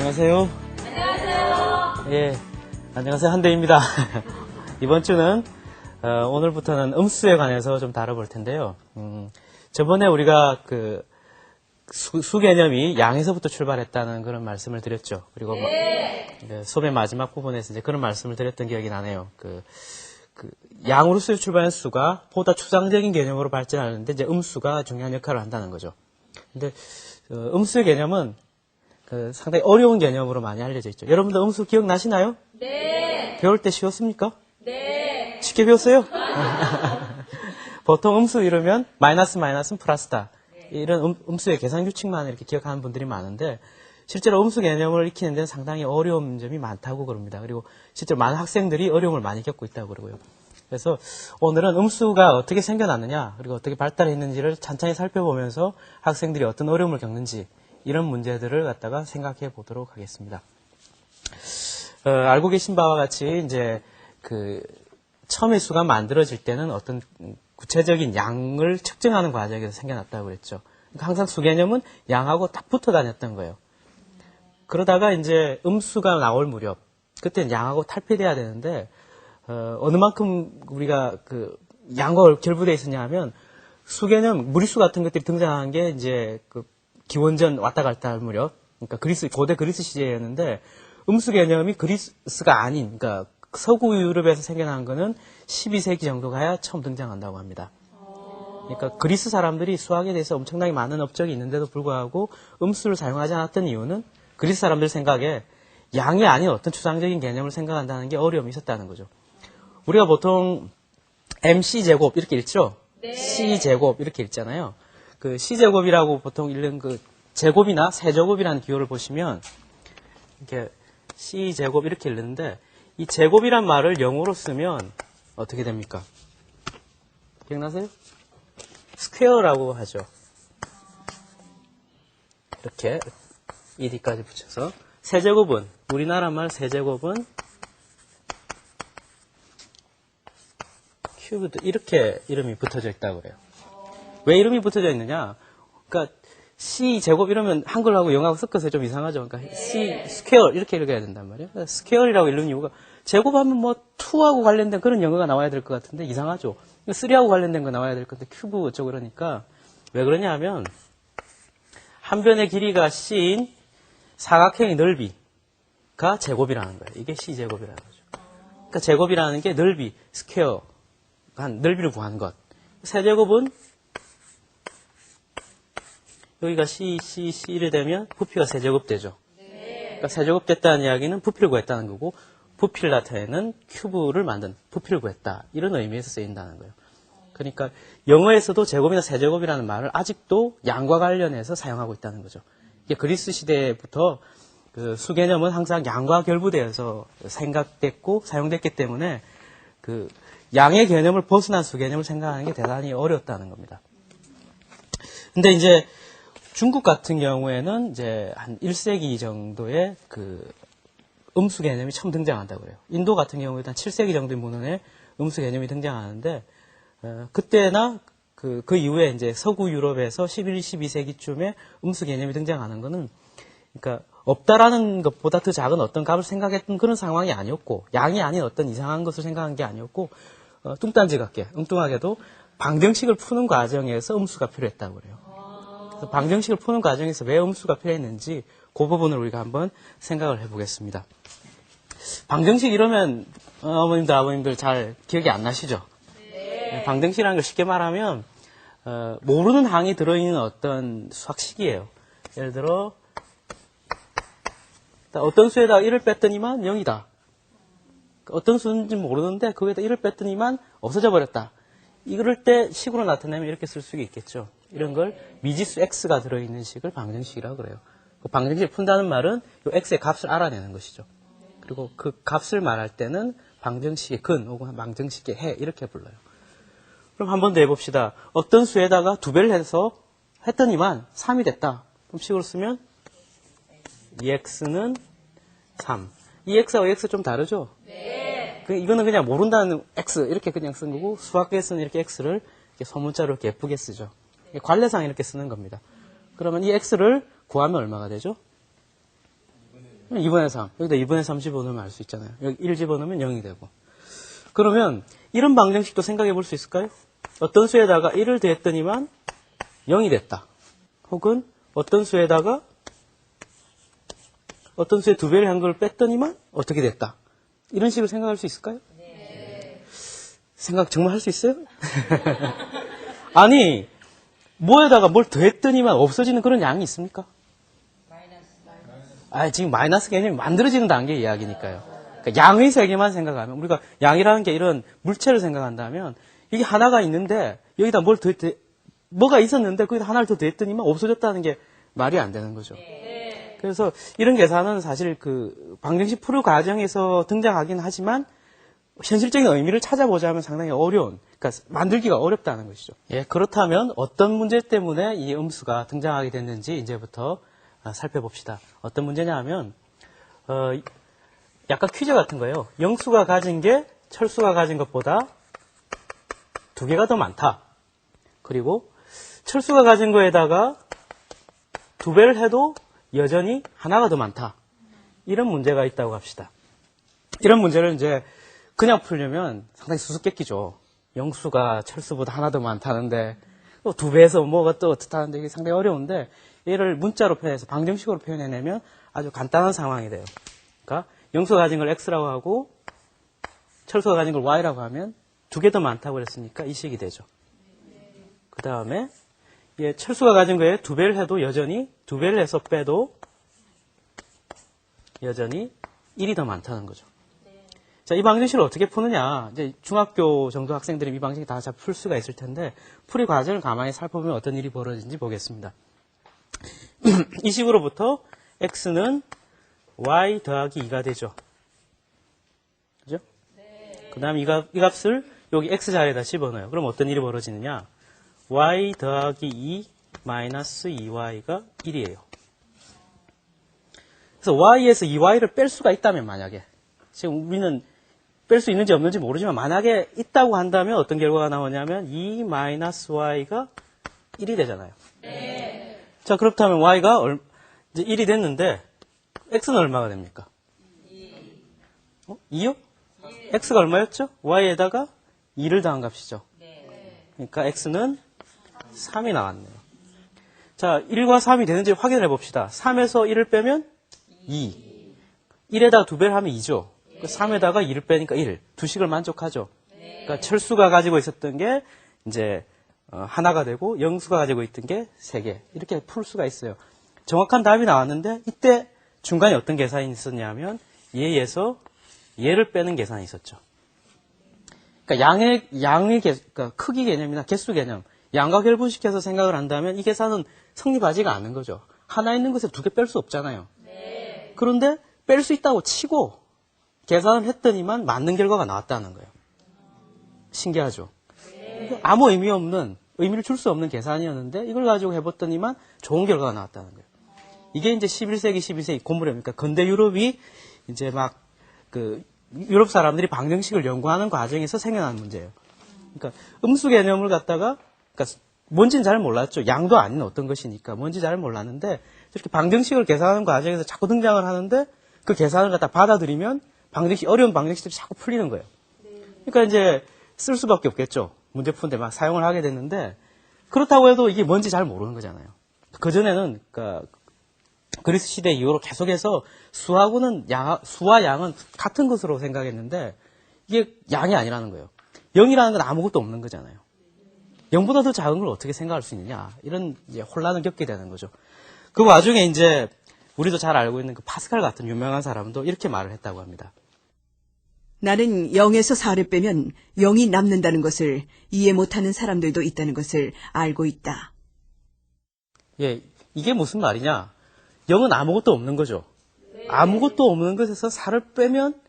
안녕하세요. 안녕하세요. 예, 안녕하세요. 한대입니다. 이번 주는 오늘부터는 음수에 관해서 좀 다뤄볼 텐데요. 저번에 우리가 그 수 개념이 양에서부터 출발했다는 그런 말씀을 드렸죠. 그리고 수업의 마지막 부분에서 이제 그런 말씀을 드렸던 기억이 나네요. 양으로서 출발한 수가 보다 추상적인 개념으로 발전하는데 이제 음수가 중요한 역할을 한다는 거죠. 근데 음수의 개념은 상당히 어려운 개념으로 많이 알려져 있죠. 여러분들 음수 기억나시나요? 네. 배울 때 쉬웠습니까? 네. 쉽게 배웠어요? 보통 음수 이러면 마이너스는 플러스다. 이런 음수의 계산 규칙만 이렇게 기억하는 분들이 많은데 실제로 음수 개념을 익히는 데는 상당히 어려운 점이 많다고 그럽니다. 그리고 실제로 많은 학생들이 어려움을 많이 겪고 있다고 그러고요. 그래서 오늘은 음수가 어떻게 생겨났느냐 그리고 어떻게 발달했는지를 찬찬히 살펴보면서 학생들이 어떤 어려움을 겪는지 이런 문제들을 갖다가 생각해 보도록 하겠습니다. 알고 계신 바와 같이 이제 처음에 수가 만들어질 때는 어떤 구체적인 양을 측정하는 과정에서 생겨났다고 그랬죠. 그러니까 항상 수 개념은 양하고 딱 붙어 다녔던 거예요. 그러다가 이제 음수가 나올 무렵, 그때는 양하고 탈피돼야 되는데, 어느 만큼 우리가 양과 결부되어 있었냐 하면, 수 개념, 무리수 같은 것들이 등장한 게 이제 기원전 왔다 갔다 할 무렵, 그러니까 고대 그리스 시대였는데, 음수 개념이 그리스가 아닌, 그러니까 서구 유럽에서 생겨난 거는 12세기 정도 가야 처음 등장한다고 합니다. 그러니까 그리스 사람들이 수학에 대해서 엄청나게 많은 업적이 있는데도 불구하고 음수를 사용하지 않았던 이유는 그리스 사람들 생각에 양이 아닌 어떤 추상적인 개념을 생각한다는 게 어려움이 있었다는 거죠. 우리가 보통 mc제곱 이렇게 읽죠? 네. c제곱 이렇게 읽잖아요. c제곱이라고 보통 읽는 제곱이나 세제곱이라는 기호를 보시면 이렇게 c제곱 이렇게 읽는데 이 제곱이란 말을 영어로 쓰면 어떻게 됩니까? 기억나세요? 스퀘어라고 하죠. 이렇게 ed까지 붙여서 세제곱은 우리나라 말 세제곱은 큐브드 이렇게 이름이 붙어져 있다고 그래요. 왜 이름이 붙어져 있느냐? 그러니까 C제곱 이러면 한글하고 영어하고 섞어서 좀 이상하죠. 그러니까 C 스퀘어 이렇게 읽어야 된단 말이에요. 그러니까 스퀘어이라고 읽는 이유가 제곱하면 2하고 관련된 그런 영어가 나와야 될 것 같은데 이상하죠. 3하고 관련된 거 나와야 될 건데 큐브 어쩌고 그러니까 왜 그러냐 하면 한 변의 길이가 C인 사각형의 넓이가 제곱이라는 거예요. 이게 C제곱이라는 거죠. 그러니까 제곱이라는 게 넓이, 스퀘어, 한 넓이를 구하는 것. 세제곱은 여기가 C를 되면 부피가 세제곱 되죠. 그러니까 세제곱 됐다는 이야기는 부피를 구했다는 거고 부피를 나타내는 큐브를 만든 부피를 구했다. 이런 의미에서 쓰인다는 거예요. 그러니까 영어에서도 제곱이나 세제곱이라는 말을 아직도 양과 관련해서 사용하고 있다는 거죠. 이게 그리스 시대부터 수 개념은 항상 양과 결부되어서 생각됐고 사용됐기 때문에 양의 개념을 벗어난 수 개념을 생각하는 게 대단히 어려웠다는 겁니다. 근데 이제 중국 같은 경우에는 이제 한 1세기 정도의 음수 개념이 처음 등장한다고 그래요. 인도 같은 경우에는 한 7세기 정도의 문헌에 음수 개념이 등장하는데, 그때나 그 이후에 이제 서구 유럽에서 11, 12세기쯤에 음수 개념이 등장하는 거는, 그러니까 없다라는 것보다 더 작은 어떤 값을 생각했던 그런 상황이 아니었고, 양이 아닌 어떤 이상한 것을 생각한 게 아니었고, 뚱딴지 같게, 엉뚱하게도 방정식을 푸는 과정에서 음수가 필요했다고 그래요. 그래서 방정식을 푸는 과정에서 왜 음수가 필요했는지 그 부분을 우리가 한번 생각을 해보겠습니다. 방정식 이러면 어머님들 아버님들 잘 기억이 안 나시죠? 네. 방정식이라는 걸 쉽게 말하면 모르는 항이 들어있는 어떤 수학식이에요. 예를 들어 어떤 수에다 1을 뺐더니만 0이다. 어떤 수인지 모르는데 거기에다 1을 뺐더니만 없어져 버렸다. 이럴 때 식으로 나타내면 이렇게 쓸 수가 있겠죠. 이런 걸 미지수 x가 들어있는 식을 방정식이라고 그래요. 방정식을 푼다는 말은 이 x의 값을 알아내는 것이죠. 그리고 그 값을 말할 때는 방정식의 근 혹은 방정식의 해 이렇게 불러요. 그럼 한 번 더 해봅시다. 어떤 수에다가 2배를 해서 했더니만 3이 됐다. 그럼 식으로 쓰면 2x는 3. 이 x하고 x 좀 다르죠? 네. 이거는 그냥 모른다는 x 이렇게 그냥 쓴 거고 수학에서는 이렇게 x를 이렇게 소문자로 이렇게 예쁘게 쓰죠. 관례상 이렇게 쓰는 겁니다. 그러면 이 x를 구하면 얼마가 되죠? 2분의 3. 여기다 2분의 3 집어넣으면 알 수 있잖아요. 여기 1 집어넣으면 0이 되고. 그러면 이런 방정식도 생각해 볼 수 있을까요? 어떤 수에다가 1을 더했더니만 0이 됐다. 혹은 어떤 수에다가 어떤 수에 2배를 한 걸 뺐더니만 어떻게 됐다. 이런 식으로 생각할 수 있을까요? 네. 생각 정말 할 수 있어요? 아니, 뭐에다가 뭘 더했더니만 없어지는 그런 양이 있습니까? 지금 마이너스 개념이 만들어지는 단계 이야기니까요. 그러니까 양의 세계만 생각하면, 우리가 양이라는 게 이런 물체를 생각한다면, 이게 하나가 있는데, 여기다 뭐가 있었는데, 거기다 하나를 더 더했더니만 없어졌다는 게 말이 안 되는 거죠. 그래서 이런 계산은 사실 그 방정식 풀이 과정에서 등장하긴 하지만, 현실적인 의미를 찾아보자면 상당히 어려운, 그러니까 만들기가 어렵다는 것이죠. 예, 그렇다면 어떤 문제 때문에 이 음수가 등장하게 됐는지 이제부터 살펴봅시다. 어떤 문제냐 하면, 약간 퀴즈 같은 거예요. 영수가 가진 게 철수가 가진 것보다 2개가 더 많다. 그리고 철수가 가진 거에다가 2배를 해도 여전히 하나가 더 많다. 이런 문제가 있다고 합시다. 이런 문제를 이제 그냥 풀려면 상당히 수수께끼죠. 영수가 철수보다 하나 더 많다는데, 또 2배에서 뭐가 또 어떻다는데 이게 상당히 어려운데, 얘를 문자로 표현해서 방정식으로 표현해내면 아주 간단한 상황이 돼요. 그러니까 영수가 가진 걸 x라고 하고 철수가 가진 걸 y라고 하면 2개 더 많다고 그랬으니까 이 식이 되죠. 그 다음에 철수가 가진 거에 2배를 해도 여전히 2배를 해서 빼도 여전히 1이 더 많다는 거죠. 자, 이 방정식을 어떻게 푸느냐. 이제 중학교 정도 학생들이 이 방정식 다 잘 풀 수가 있을 텐데, 풀이 과정을 가만히 살펴보면 어떤 일이 벌어지는지 보겠습니다. 이 식으로부터 x는 y 더하기 2가 되죠. 그죠? 네. 그 다음에 이 값을 여기 x 자리에다 집어넣어요. 그럼 어떤 일이 벌어지느냐. y 더하기 2 마이너스 2y가 1이에요. 그래서 y에서 2y를 뺄 수가 있다면 만약에, 지금 우리는 뺄 수 있는지 없는지 모르지만 만약에 있다고 한다면 어떤 결과가 나오냐면 2 마이너스 y가 1이 되잖아요. 네. 자, 그렇다면 y가 이제 1이 됐는데 x는 얼마가 됩니까? 2요? x가 얼마였죠? y에다가 2를 더한 값이죠. 그러니까 x는 3이 나왔네요. 자, 1과 3이 되는지 확인해 봅시다. 3에서 1을 빼면 2. 1에다가 2배를 하면 2죠. 3에다가 2를 빼니까 1. 두 식을 만족하죠. 그러니까 철수가 가지고 있었던 게 이제 하나가 되고 영수가 가지고 있던 게 3개. 이렇게 풀 수가 있어요. 정확한 답이 나왔는데 이때 중간에 어떤 계산이 있었냐면 얘에서 얘를 빼는 계산이 있었죠. 그러니까 그러니까 크기 개념이나 개수 개념, 양과 결분시켜서 생각을 한다면 이 계산은 성립하지가 않는 거죠. 하나 있는 것에 2개 뺄 수 없잖아요. 그런데 뺄 수 있다고 치고 계산을 했더니만 맞는 결과가 나왔다는 거예요. 신기하죠? 아무 의미를 줄 수 없는 계산이었는데 이걸 가지고 해봤더니만 좋은 결과가 나왔다는 거예요. 이게 이제 11세기, 12세기 그러니까 근대 유럽이 이제 막 유럽 사람들이 방정식을 연구하는 과정에서 생겨난 문제예요. 그러니까 음수 개념을 갖다가, 그러니까 뭔지는 잘 몰랐죠. 양도 아닌 어떤 것이니까 뭔지 잘 몰랐는데 이렇게 방정식을 계산하는 과정에서 자꾸 등장을 하는데 그 계산을 갖다 받아들이면 어려운 방정식들이 자꾸 풀리는 거예요. 그러니까 이제 쓸 수밖에 없겠죠. 문제 푸는데 막 사용을 하게 됐는데 그렇다고 해도 이게 뭔지 잘 모르는 거잖아요. 그전에는 그러니까 그리스 시대 이후로 계속해서 수와 양은 같은 것으로 생각했는데 이게 양이 아니라는 거예요. 0이라는 건 아무것도 없는 거잖아요. 0보다 더 작은 걸 어떻게 생각할 수 있느냐. 이런 이제 혼란을 겪게 되는 거죠. 그 와중에 이제 우리도 잘 알고 있는 그 파스칼 같은 유명한 사람도 이렇게 말을 했다고 합니다. 나는 0에서 4를 빼면 0이 남는다는 것을 이해 못하는 사람들도 있다는 것을 알고 있다. 예, 이게 무슨 말이냐. 0은 아무것도 없는 거죠. 아무것도 없는 것에서 4를 빼면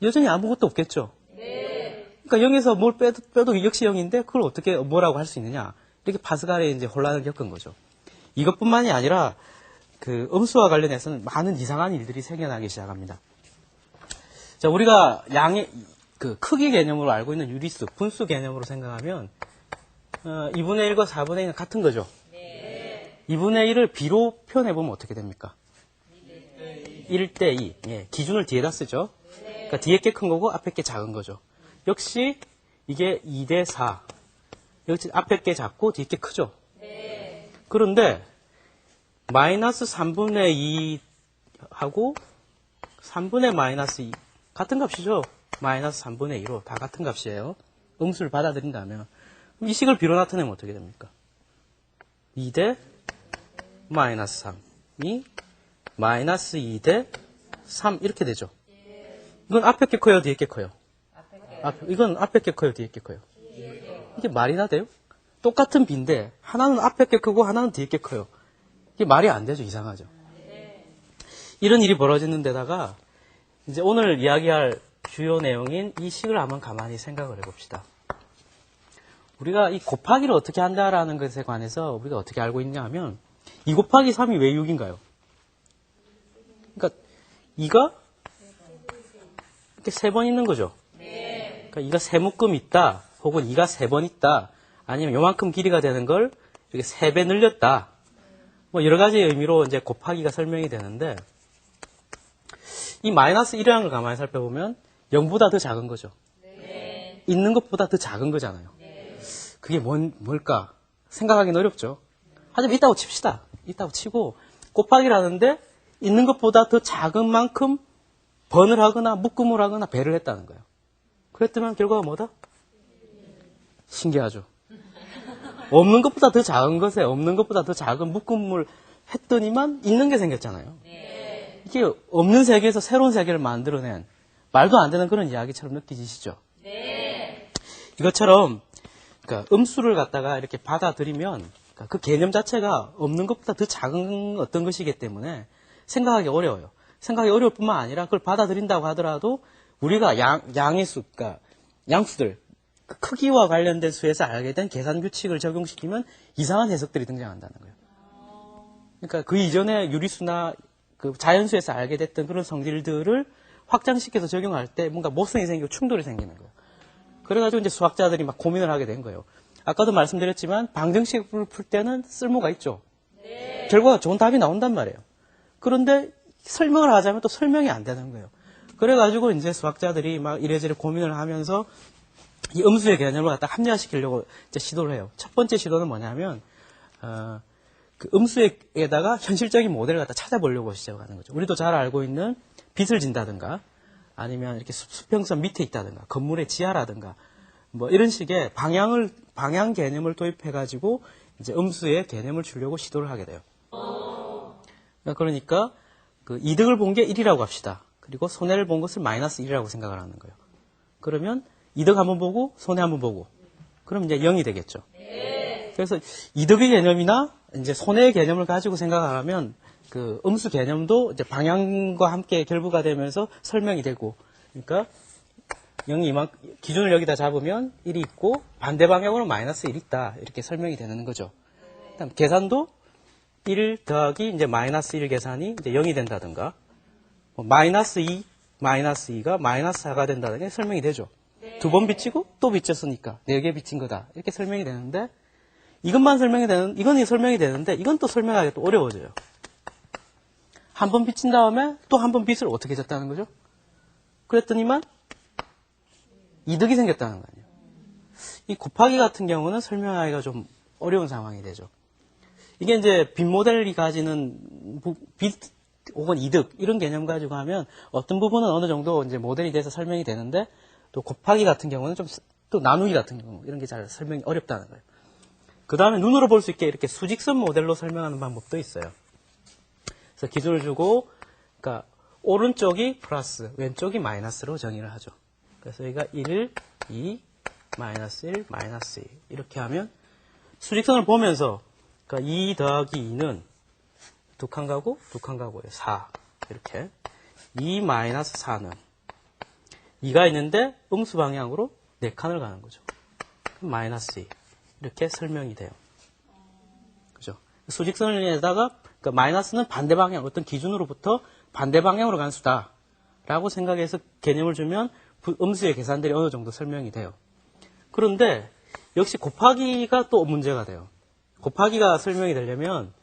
여전히 아무것도 없겠죠. 그러니까 0에서 뭘 빼도 역시 0인데 그걸 어떻게 뭐라고 할 수 있느냐. 이렇게 파스칼의 이제 혼란을 겪은 거죠. 이것뿐만이 아니라 그 음수와 관련해서는 많은 이상한 일들이 생겨나기 시작합니다. 자, 우리가 양의 그 크기 개념으로 알고 있는 유리수, 분수 개념으로 생각하면 2분의 1과 4분의 1은 같은 거죠. 2분의 1을 b로 표현해 보면 어떻게 됩니까? 1대 2. 예, 기준을 뒤에다 쓰죠. 그러니까 뒤에 게 큰 거고 앞에 게 작은 거죠. 역시 이게 2대 4. 역시 앞에 게 작고 뒤에 게 크죠. 그런데 마이너스 3분의 2 하고 3분의 마이너스 2 같은 값이죠. 마이너스 3분의 2로 다 같은 값이에요. 음수를 받아들인다면 그럼 이 식을 비로 나타내면 어떻게 됩니까? 2대 마이너스 3이 마이너스 2대 3 이렇게 되죠. 이건 앞에 게 커요, 뒤에 게 커요? 이건 앞에 게 커요, 뒤에 게 커요? 이게 말이나 돼요? 똑같은 비인데 하나는 앞에 게 크고 하나는 뒤에 게 커요. 이게 말이 안 되죠. 이상하죠. 이런 일이 벌어지는 데다가 이제 오늘 이야기할 주요 내용인 이 식을 한번 가만히 생각을 해봅시다. 우리가 이 곱하기를 어떻게 한다라는 것에 관해서 우리가 어떻게 알고 있냐 하면 2 곱하기 3이 왜 6인가요? 그러니까 2가 이렇게 3번 있는 거죠. 그러니까 2가 3묶음 있다, 혹은 2가 3번 있다, 아니면 요만큼 길이가 되는 걸 이렇게 3배 늘렸다. 뭐 여러 가지 의미로 이제 곱하기가 설명이 되는데 이 마이너스 1이라는 걸 가만히 살펴보면 0보다 더 작은 거죠. 있는 것보다 더 작은 거잖아요. 그게 뭘까? 생각하기는 어렵죠. 하지만 있다고 칩시다. 있다고 치고 곱하기를 하는데 있는 것보다 더 작은 만큼 번을 하거나 묶음을 하거나 배를 했다는 거예요. 그랬더니 결과가 뭐다? 신기하죠. 없는 것보다 더 작은 것에 없는 것보다 더 작은 묶음을 했더니만 있는 게 생겼잖아요. 이게 없는 세계에서 새로운 세계를 만들어낸 말도 안 되는 그런 이야기처럼 느껴지시죠? 이것처럼 그러니까 음수를 갖다가 이렇게 받아들이면 그러니까 그 개념 자체가 없는 것보다 더 작은 어떤 것이기 때문에 생각하기 어려워요. 생각하기 어려울 뿐만 아니라 그걸 받아들인다고 하더라도 우리가 양의 수, 그러니까 양수들, 그 크기와 관련된 수에서 알게 된 계산 규칙을 적용시키면 이상한 해석들이 등장한다는 거예요. 그러니까 그 이전에 유리수나 그 자연수에서 알게 됐던 그런 성질들을 확장시켜서 적용할 때 뭔가 모순이 생기고 충돌이 생기는 거예요. 그래가지고 이제 수학자들이 막 고민을 하게 된 거예요. 아까도 말씀드렸지만 방정식을 풀 때는 쓸모가 있죠. 결과가 좋은 답이 나온단 말이에요. 그런데 설명을 하자면 또 설명이 안 되는 거예요. 그래가지고 이제 수학자들이 막 이래저래 고민을 하면서 이 음수의 개념을 갖다 합리화시키려고 이제 시도를 해요. 첫 번째 시도는 뭐냐면, 그 음수에다가 현실적인 모델을 갖다 찾아보려고 시작하는 거죠. 우리도 잘 알고 있는 빚을 진다든가, 아니면 이렇게 수평선 밑에 있다든가, 건물의 지하라든가, 뭐 이런 식의 방향 개념을 도입해가지고 이제 음수의 개념을 주려고 시도를 하게 돼요. 그러니까 그 이득을 본 게 1이라고 합시다. 그리고 손해를 본 것을 마이너스 1이라고 생각을 하는 거예요. 그러면 이득 한번 보고 손해 한번 보고 그럼 이제 0이 되겠죠. 그래서 이득의 개념이나 이제 손해의 개념을 가지고 생각하면 그 음수 개념도 이제 방향과 함께 결부가 되면서 설명이 되고 그러니까 0이 기준을 여기다 잡으면 1이 있고 반대 방향으로 마이너스 1이 있다. 이렇게 설명이 되는 거죠. 그다음 계산도 1 더하기 이제 마이너스 1 계산이 이제 0이 된다든가 마이너스 2가 마이너스 4가 된다든가 설명이 되죠. 두 번 빚지고 또 빚졌으니까 4개 빚진 거다. 이렇게 설명이 되는데 이건 설명이 되는데 이건 또 설명하기 또 어려워져요. 한 번 빚진 다음에 또 한 번 빚을 어떻게 졌다는 거죠? 그랬더니만 이득이 생겼다는 거 아니에요. 이 곱하기 같은 경우는 설명하기가 좀 어려운 상황이 되죠. 이게 이제 빚 모델이 가지는 빚 혹은 이득 이런 개념 가지고 하면 어떤 부분은 어느 정도 이제 모델이 돼서 설명이 되는데 또 곱하기 같은 경우는 좀 또 나누기 같은 경우 이런 게 잘 설명이 어렵다는 거예요. 그 다음에 눈으로 볼 수 있게 이렇게 수직선 모델로 설명하는 방법도 있어요. 그래서 기준을 주고 그러니까 오른쪽이 플러스 왼쪽이 마이너스로 정의를 하죠. 그래서 여기가 1, 2, 마이너스 1, 마이너스 2 이렇게 하면 수직선을 보면서 그러니까 2 더하기 2는 두 칸 가고 4 이렇게 2 마이너스 4는 2가 있는데 음수 방향으로 4칸을 가는 거죠. 마이너스 2 이렇게 설명이 돼요. 그죠? 수직선에다가 그러니까 마이너스는 반대 방향 어떤 기준으로부터 반대 방향으로 간 수다 라고 생각해서 개념을 주면 음수의 계산들이 어느 정도 설명이 돼요. 그런데 역시 곱하기가 또 문제가 돼요. 곱하기가 설명이 되려면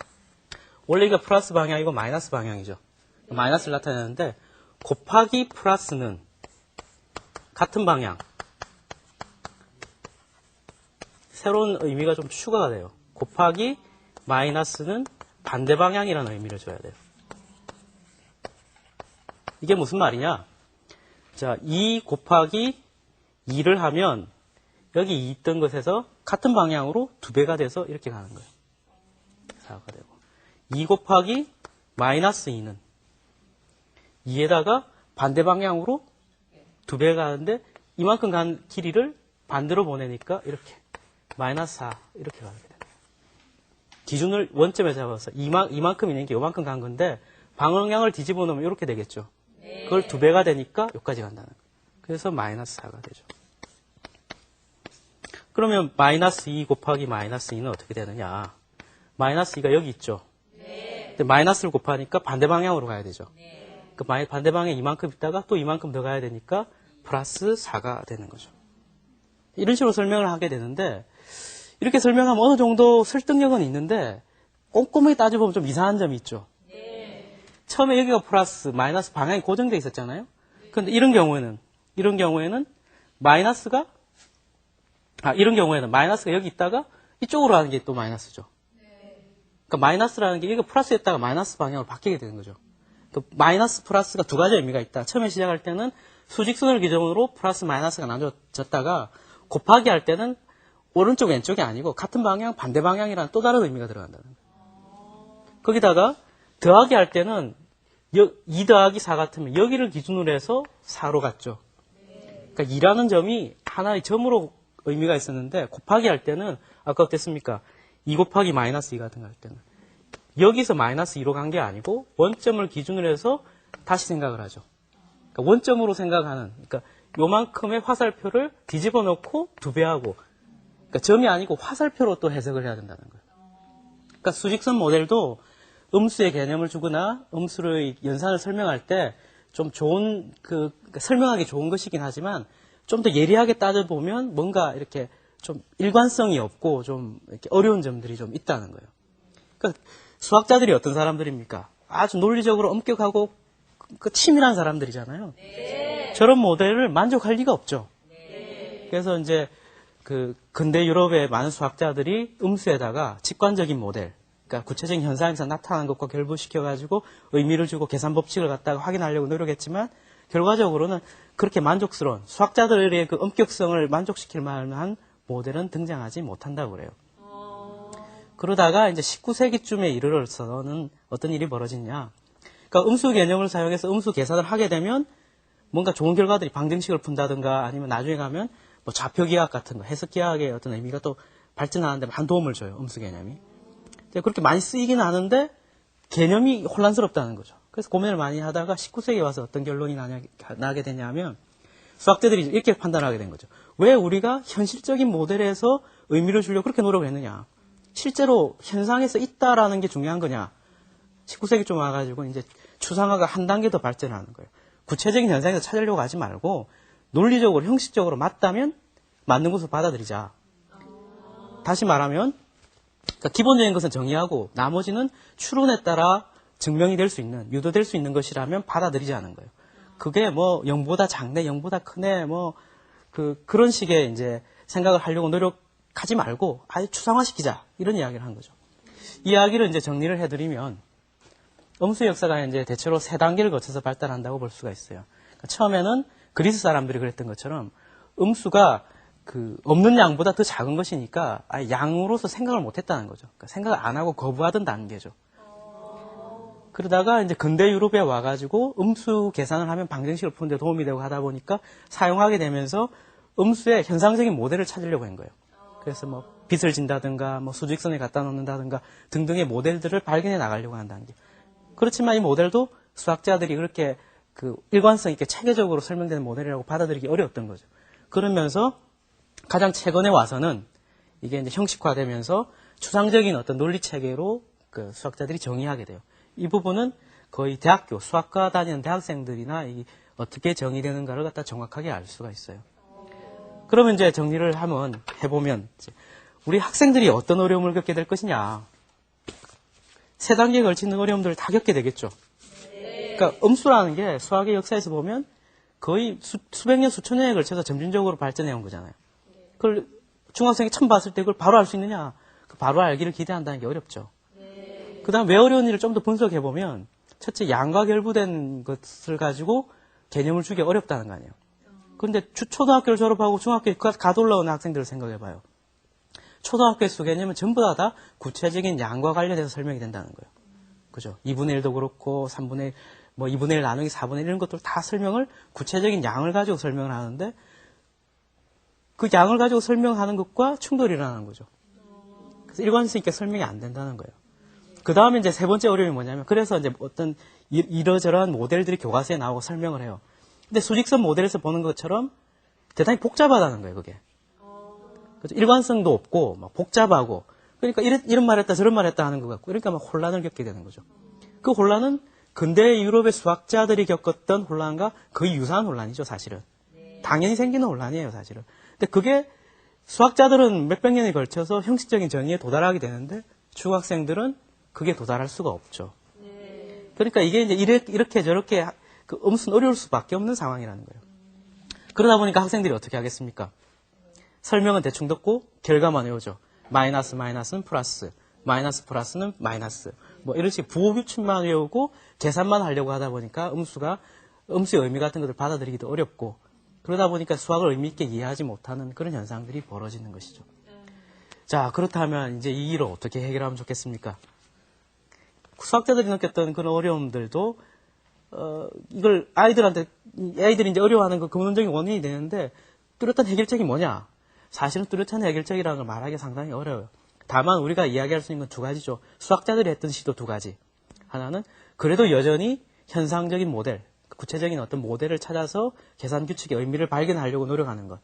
원래 이거 플러스 방향이고 마이너스 방향이죠. 마이너스를 나타내는데 곱하기 플러스는 같은 방향. 새로운 의미가 좀 추가가 돼요. 곱하기 마이너스는 반대 방향이라는 의미를 줘야 돼요. 이게 무슨 말이냐? 자, 2 곱하기 2를 하면 여기 2 있던 것에서 같은 방향으로 2배가 돼서 이렇게 가는 거예요. 4가 되고. 2 곱하기 마이너스 2는 2에다가 반대 방향으로 2배 가는데 이만큼 간 길이를 반대로 보내니까 이렇게 마이너스 4 이렇게 가게 돼요. 기준을 원점에 잡아서 이만큼 있는 게 요만큼 간 건데 방향을 뒤집어 놓으면 이렇게 되겠죠. 그걸 2배가 되니까 여기까지 간다는 거예요. 그래서 마이너스 4가 되죠. 그러면 마이너스 2 곱하기 마이너스 2는 어떻게 되느냐? 마이너스 2가 여기 있죠. 근데 마이너스를 곱하니까 반대 방향으로 가야 되죠. 그 반대 방향에 이만큼 있다가 또 이만큼 더 가야 되니까 플러스 4가 되는 거죠. 이런 식으로 설명을 하게 되는데 이렇게 설명하면 어느 정도 설득력은 있는데 꼼꼼하게 따져보면 좀 이상한 점이 있죠. 처음에 여기가 플러스, 마이너스 방향이 고정되어 있었잖아요. 그런데 이런 경우에는 마이너스가 여기 있다가 이쪽으로 가는 게 또 마이너스죠. 그러니까 마이너스라는 게 이거 플러스였다가 마이너스 방향으로 바뀌게 되는 거죠. 그 마이너스 플러스가 두 가지 의미가 있다. 처음에 시작할 때는 수직선을 기준으로 플러스 마이너스가 나눠졌다가 곱하기 할 때는 오른쪽 왼쪽이 아니고 같은 방향 반대 방향이라는 또 다른 의미가 들어간다는 거예요. 거기다가 더하기 할 때는 2 더하기 4 같으면 여기를 기준으로 해서 4로 갔죠. 그러니까 2라는 점이 하나의 점으로 의미가 있었는데 곱하기 할 때는 아까 어땠습니까? 2 곱하기 마이너스 2 같은 거 할 때는 여기서 마이너스 2로 간 게 아니고 원점을 기준으로 해서 다시 생각을 하죠. 그러니까 원점으로 생각하는 그러니까 요만큼의 화살표를 뒤집어 놓고 2배하고 그러니까 점이 아니고 화살표로 또 해석을 해야 된다는 거예요. 그러니까 수직선 모델도 음수의 개념을 주거나 음수의 연산을 설명할 때 좀 좋은 그러니까 설명하기 좋은 것이긴 하지만 좀 더 예리하게 따져보면 뭔가 이렇게 좀 일관성이 없고 좀 이렇게 어려운 점들이 좀 있다는 거예요. 그러니까 수학자들이 어떤 사람들입니까? 아주 논리적으로 엄격하고 치밀한 사람들이잖아요. 저런 모델을 만족할 리가 없죠. 그래서 이제 그 근대 유럽의 많은 수학자들이 음수에다가 직관적인 모델, 그러니까 구체적인 현상에서 나타나는 것과 결부시켜가지고 의미를 주고 계산 법칙을 갖다가 확인하려고 노력했지만 결과적으로는 그렇게 만족스러운 수학자들의 그 엄격성을 만족시킬 만한 모델은 등장하지 못한다고 그래요. 그러다가 이제 19세기쯤에 이르러서는 어떤 일이 벌어지냐. 그러니까 음수 개념을 사용해서 음수 계산을 하게 되면 뭔가 좋은 결과들이 방정식을 푼다든가 아니면 나중에 가면 뭐 좌표기하학 같은 거, 해석기하학의 어떤 의미가 또 발전하는데 많은 도움을 줘요, 음수 개념이. 그렇게 많이 쓰이긴 하는데 개념이 혼란스럽다는 거죠. 그래서 고민을 많이 하다가 19세기에 와서 어떤 결론이 나게 되냐면 수학자들이 이렇게 판단하게 된 거죠. 왜 우리가 현실적인 모델에서 의미를 주려고 그렇게 노력을 했느냐. 실제로 현상에서 있다라는 게 중요한 거냐. 19세기쯤 와가지고 이제 추상화가 한 단계 더 발전하는 거예요. 구체적인 현상에서 찾으려고 하지 말고 논리적으로 형식적으로 맞다면 맞는 것을 받아들이자. 다시 말하면 그러니까 기본적인 것은 정의하고 나머지는 추론에 따라 증명이 될 수 있는, 유도될 수 있는 것이라면 받아들이자는 거예요. 그게 뭐 0보다 작네, 0보다 크네, 뭐 그런 식의 이제 생각을 하려고 노력하지 말고 아예 추상화시키자 이런 이야기를 한 거죠. 이 이야기를 이제 정리를 해드리면 음수 역사가 이제 대체로 3단계를 거쳐서 발달한다고 볼 수가 있어요. 그러니까 처음에는 그리스 사람들이 그랬던 것처럼 음수가 그 없는 양보다 더 작은 것이니까 아예 양으로서 생각을 못했다는 거죠. 그러니까 생각을 안 하고 거부하던 단계죠. 그러다가 이제 근대 유럽에 와가지고 음수 계산을 하면 방정식을 푸는 데 도움이 되고 하다 보니까 사용하게 되면서 음수의 현상적인 모델을 찾으려고 한 거예요. 그래서 뭐 빛을 진다든가 뭐 수직선에 갖다 놓는다든가 등등의 모델들을 발견해 나가려고 하는 단계. 그렇지만 이 모델도 수학자들이 그렇게 그 일관성 있게 체계적으로 설명되는 모델이라고 받아들이기 어려웠던 거죠. 그러면서 가장 최근에 와서는 이게 이제 형식화되면서 추상적인 어떤 논리 체계로 그 수학자들이 정의하게 돼요. 이 부분은 거의 대학교 수학과 다니는 대학생들이나 이 어떻게 정의되는가를 갖다 정확하게 알 수가 있어요. 그러면 이제 정리를 해보면 우리 학생들이 어떤 어려움을 겪게 될 것이냐. 3단계에 걸치는 어려움들을 다 겪게 되겠죠. 그러니까 음수라는 게 수학의 역사에서 보면 거의 수백 년, 수천 년에 걸쳐서 점진적으로 발전해 온 거잖아요. 그걸 중학생이 처음 봤을 때 그걸 바로 알 수 있느냐? 그 바로 알기를 기대한다는 게 어렵죠. 그 다음 왜 어려운 일을 좀 더 분석해 보면 첫째 양과 결부된 것을 가지고 개념을 주기 어렵다는 거 아니에요. 그런데 초등학교를 졸업하고 중학교에 갓 올라온 학생들을 생각해 봐요. 초등학교의 수개념은 전부 다 구체적인 양과 관련해서 설명이 된다는 거예요. 그죠? 2분의 1도 그렇고 3분의 1, 뭐 2분의 1 나누기 4분의 1 이런 것들 다 설명을 구체적인 양을 가지고 설명을 하는데 그 양을 가지고 설명하는 것과 충돌이 일어나는 거죠. 그래서 일관성 있게 설명이 안 된다는 거예요. 그 다음에 이제 세 번째 어려움이 뭐냐면 그래서 이제 어떤 이러저러한 모델들이 교과서에 나오고 설명을 해요. 근데 수직선 모델에서 보는 것처럼 대단히 복잡하다는 거예요, 그게. 그래서 일관성도 없고 막 복잡하고 그러니까 이런 말 했다 저런 말 했다 하는 것 같고 그러니까 막 혼란을 겪게 되는 거죠. 그 혼란은 근대 유럽의 수학자들이 겪었던 혼란과 거의 유사한 혼란이죠, 사실은. 당연히 생기는 혼란이에요, 사실은. 근데 그게 수학자들은 몇백 년에 걸쳐서 형식적인 정의에 도달하게 되는데 중학생들은 그게 도달할 수가 없죠. 그러니까 이게 이제 이렇게 저렇게 그 음수는 어려울 수밖에 없는 상황이라는 거예요. 그러다 보니까 학생들이 어떻게 하겠습니까? 설명은 대충 듣고 결과만 외우죠. 마이너스는 플러스, 마이너스 플러스는 마이너스. 뭐 이런 식의 부호규칙만 외우고 계산만 하려고 하다 보니까 음수의 의미 같은 것을 받아들이기도 어렵고 그러다 보니까 수학을 의미 있게 이해하지 못하는 그런 현상들이 벌어지는 것이죠. 자, 그렇다면 이제 이 일을 어떻게 해결하면 좋겠습니까? 수학자들이 느꼈던 그런 어려움들도 이걸 애들이 이제 어려워하는 그 근원적인 원인이 되는데 뚜렷한 해결책이 뭐냐? 사실은 뚜렷한 해결책이라는 걸 말하기 상당히 어려워요. 다만 우리가 이야기할 수 있는 건 두 가지죠. 수학자들이 했던 시도 두 가지. 하나는 그래도 여전히 현상적인 모델, 구체적인 어떤 모델을 찾아서 계산 규칙의 의미를 발견하려고 노력하는 것.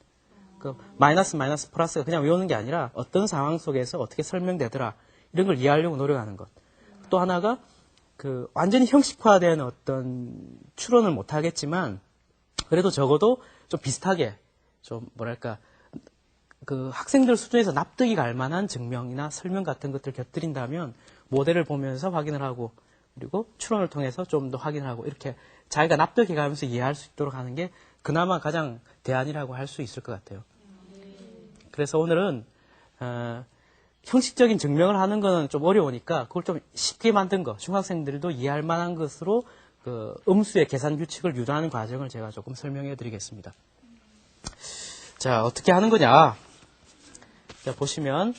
그 마이너스 플러스가 그냥 외우는 게 아니라 어떤 상황 속에서 어떻게 설명되더라 이런 걸 이해하려고 노력하는 것. 또 하나가 그 완전히 형식화된 어떤 추론을 못 하겠지만 그래도 적어도 좀 비슷하게 좀 뭐랄까 그 학생들 수준에서 납득이 갈 만한 증명이나 설명 같은 것들을 곁들인다면 모델을 보면서 확인을 하고 그리고 추론을 통해서 좀 더 확인을 하고 이렇게 자기가 납득해 가면서 이해할 수 있도록 하는 게 그나마 가장 대안이라고 할 수 있을 것 같아요. 그래서 오늘은 형식적인 증명을 하는 거는 좀 어려우니까 그걸 좀 쉽게 만든 거, 중학생들도 이해할 만한 것으로 그 음수의 계산 규칙을 유도하는 과정을 제가 조금 설명해 드리겠습니다. 자, 어떻게 하는 거냐? 자, 보시면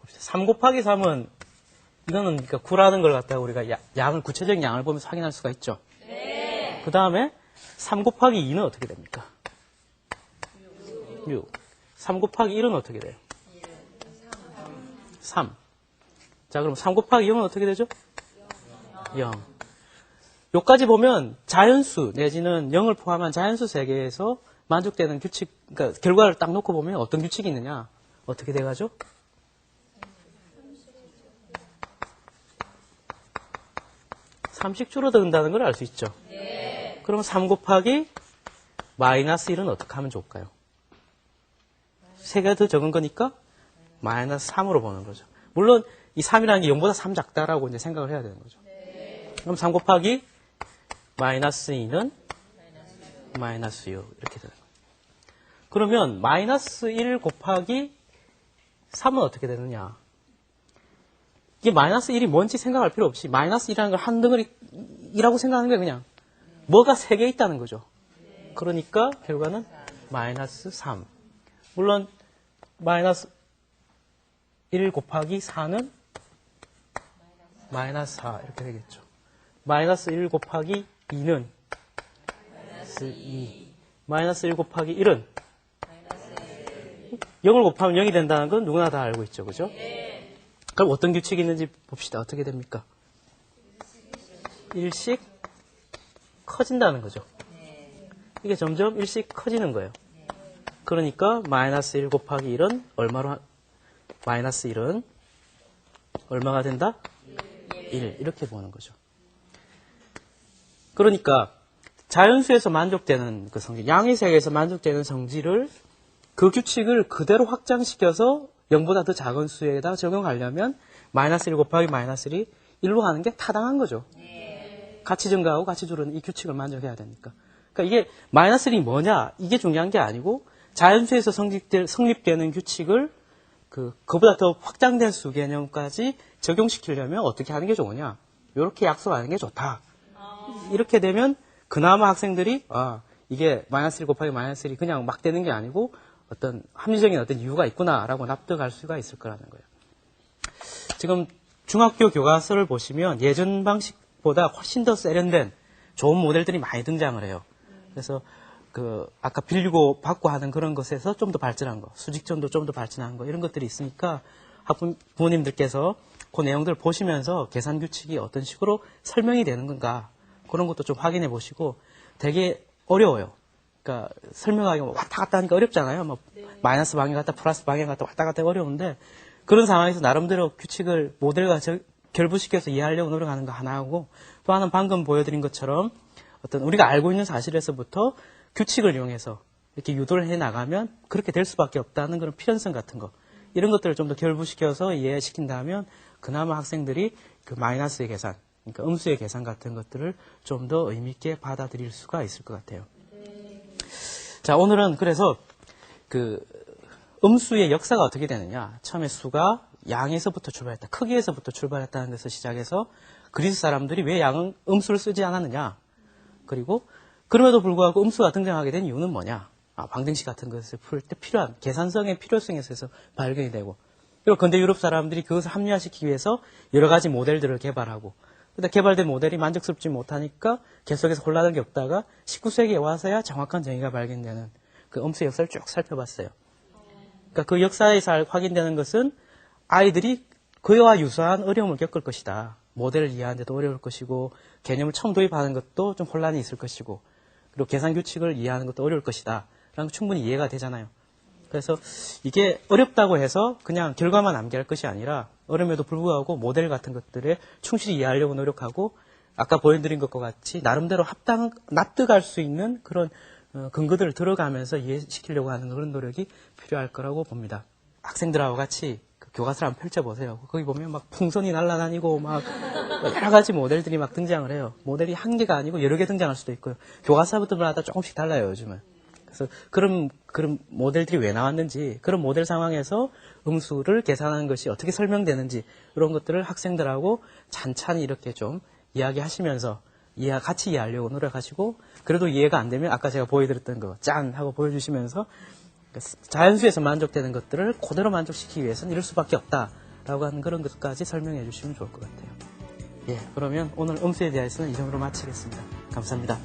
3 곱하기 3은 이거는 그러니까 9라는 걸 갖다가 우리가 양을 구체적인 양을 보면서 확인할 수가 있죠. 네. 그 다음에 3 곱하기 2는 어떻게 됩니까? 6. 3 곱하기 1은 어떻게 돼요? 3. 자, 그럼 3 곱하기 0은 어떻게 되죠? 0. 여기까지 보면 자연수 내지는 0을 포함한 자연수 세계에서 만족되는 규칙, 그러니까 결과를 딱 놓고 보면 어떤 규칙이 있느냐? 어떻게 돼가죠? 삼씩 줄어든다는 걸 알 수 있죠. 네. 그러면 3 곱하기 마이너스 1은 어떻게 하면 좋을까요? 3개가 더 적은 거니까 마이너스 3으로 보는 거죠. 물론 이 3이라는 게 0보다 3 작다라고 이제 생각을 해야 되는 거죠. 네. 그럼 3 곱하기 마이너스 2는 마이너스 6 이렇게 되는 거예요. 그러면 마이너스 1 곱하기 3은 어떻게 되느냐? 이게 마이너스 1이 뭔지 생각할 필요 없이 마이너스 1이라는 걸 한 덩어리라고 생각하는 게 그냥 뭐가 3개 있다는 거죠. 그러니까 결과는 마이너스 3. 물론 마이너스 1 곱하기 4는 마이너스 4 이렇게 되겠죠. 마이너스 1 곱하기 2는 마이너스 2. 마이너스 1 곱하기 1은 0을 곱하면 0이 된다는 건 누구나 다 알고 있죠. 그죠? 그럼 어떤 규칙이 있는지 봅시다. 어떻게 됩니까? 일씩 커진다는 거죠. 이게 점점 일씩 커지는 거예요. 그러니까 마이너스 1 곱하기 1은 마이너스 1은 얼마가 된다? 1. 이렇게 보는 거죠. 그러니까 자연수에서 만족되는 그 성질, 양의 세계에서 만족되는 성질을 그 규칙을 그대로 확장시켜서 0보다 더 작은 수에다 적용하려면 마이너스 1 곱하기 마이너스 1이 일로 가는 게 타당한 거죠. 가치 증가하고 가치 줄어드는 이 규칙을 만족해야 되니까. 그러니까 이게 마이너스 1이 뭐냐? 이게 중요한 게 아니고 자연수에서 성립되는 규칙을 그보다 더 확장된 수 개념까지 적용시키려면 어떻게 하는 게 좋으냐? 이렇게 약속하는 게 좋다. 이렇게 되면 그나마 학생들이 이게 마이너스 1 곱하기 마이너스 1이 그냥 막 되는 게 아니고 어떤 합리적인 어떤 이유가 있구나라고 납득할 수가 있을 거라는 거예요. 지금 중학교 교과서를 보시면 예전 방식보다 훨씬 더 세련된 좋은 모델들이 많이 등장을 해요. 그래서 아까 빌리고 받고 하는 그런 것에서 좀 더 발전한 거, 수직전도 좀 더 발전한 거, 이런 것들이 있으니까 부모님들께서 그 내용들을 보시면서 계산 규칙이 어떤 식으로 설명이 되는 건가, 그런 것도 좀 확인해 보시고, 되게 어려워요. 그러니까 설명하기 왔다 갔다 하니까 어렵잖아요. 뭐 마이너스 방향 갔다 플러스 방향 갔다 왔다 갔다 어려운데, 그런 상황에서 나름대로 규칙을 모델과 결부시켜서 이해하려고 노력하는 거 하나 하고, 또 하나는 방금 보여드린 것처럼 어떤 우리가 알고 있는 사실에서부터 규칙을 이용해서 이렇게 유도를 해 나가면 그렇게 될 수밖에 없다는 그런 필연성 같은 거, 이런 것들을 좀 더 결부시켜서 이해시킨다면 그나마 학생들이 그 마이너스의 계산, 그러니까 음수의 계산 같은 것들을 좀 더 의미 있게 받아들일 수가 있을 것 같아요. 자, 오늘은 그래서 음수의 역사가 어떻게 되느냐. 처음에 수가 양에서부터 출발했다. 크기에서부터 출발했다는 데서 시작해서 그리스 사람들이 왜 음수를 쓰지 않았느냐. 그리고 그럼에도 불구하고 음수가 등장하게 된 이유는 뭐냐. 방정식 같은 것을 풀 때 필요한 계산성의 필요성에서 발견이 되고, 그리고 근대 유럽 사람들이 그것을 합리화시키기 위해서 여러 가지 모델들을 개발하고, 그러다 개발된 모델이 만족스럽지 못하니까 계속해서 혼란하게 없다가 19세기에 와서야 정확한 정의가 발견되는 그 음수의 역사를 쭉 살펴봤어요. 그러니까 그 역사에서 확인되는 것은 아이들이 그와 유사한 어려움을 겪을 것이다. 모델을 이해하는데도 어려울 것이고, 개념을 처음 도입하는 것도 좀 혼란이 있을 것이고, 그리고 계산 규칙을 이해하는 것도 어려울 것이다. 라는 충분히 이해가 되잖아요. 그래서 이게 어렵다고 해서 그냥 결과만 암기할 것이 아니라 어려움에도 불구하고 모델 같은 것들에 충실히 이해하려고 노력하고, 아까 보여드린 것과 같이 나름대로 납득할 수 있는 그런 근거들을 들어가면서 이해시키려고 하는 그런 노력이 필요할 거라고 봅니다. 학생들하고 같이 교과서를 한번 펼쳐보세요. 거기 보면 막 풍선이 날아다니고 막 여러 가지 모델들이 막 등장을 해요. 모델이 한 개가 아니고 여러 개 등장할 수도 있고요. 교과서부터마다 조금씩 달라요, 요즘은. 그래서 그런 모델들이 왜 나왔는지, 그런 모델 상황에서 음수를 계산하는 것이 어떻게 설명되는지, 이런 것들을 학생들하고 찬찬히 이렇게 좀 이야기하시면서 같이 이해하려고 노력하시고, 그래도 이해가 안 되면 아까 제가 보여드렸던 거 짠 하고 보여주시면서 자연수에서 만족되는 것들을 그대로 만족시키기 위해서는 이럴 수밖에 없다라고 하는 그런 것까지 설명해 주시면 좋을 것 같아요. 예, 그러면 오늘 음수에 대해서는 이 정도로 마치겠습니다. 감사합니다.